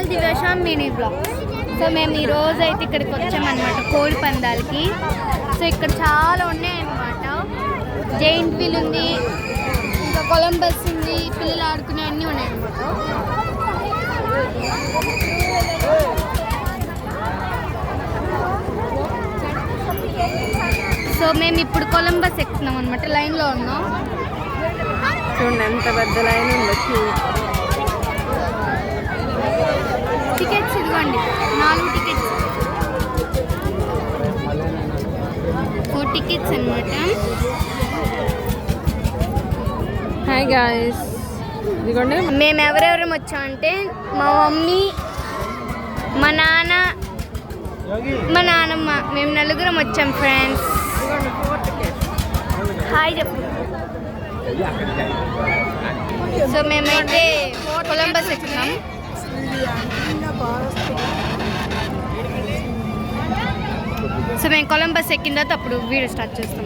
దివ్యాష mini blog. So మేము ఈరోజు అయితే ఇక్కడికి వచ్చామన్నమాట కోడి పందాలకి. సో ఇక్కడ చాలా ఉన్నాయన్నమాట. జైంట్ వీల్ ఉంది, ఇంకా కొలంబస్ ఉంది, పిల్లలు ఆడుకునే అన్నీ ఉన్నాయన్నమాట. సో మేము ఇప్పుడు కొలంబస్ ఎక్కుతున్నాం అనమాట. లైన్లో ఉన్నాం. చూడండి ఎంత పెద్ద లైన్ ఉందో. టికెట్స్ ఇదిగోండి, 4 టికెట్స్, 4 టికెట్స్ అనమాట. హాయ్ గాయ్స్, ఇదిగోండి మేము ఎవరెవరం వచ్చామంటే మా మమ్మీ, మా నాన్న, మా నాన్నమ్మ, మేము నలుగురం వచ్చాం ఫ్రెండ్స్. హాయ్ చెప్పు. సో మేమైతే కొలంబస్ ఎక్కున్నాం. సో మేము కొలంబస్ ఎక్కిన తర్వాత అప్పుడు వీడియో స్టార్ట్ చేస్తాం.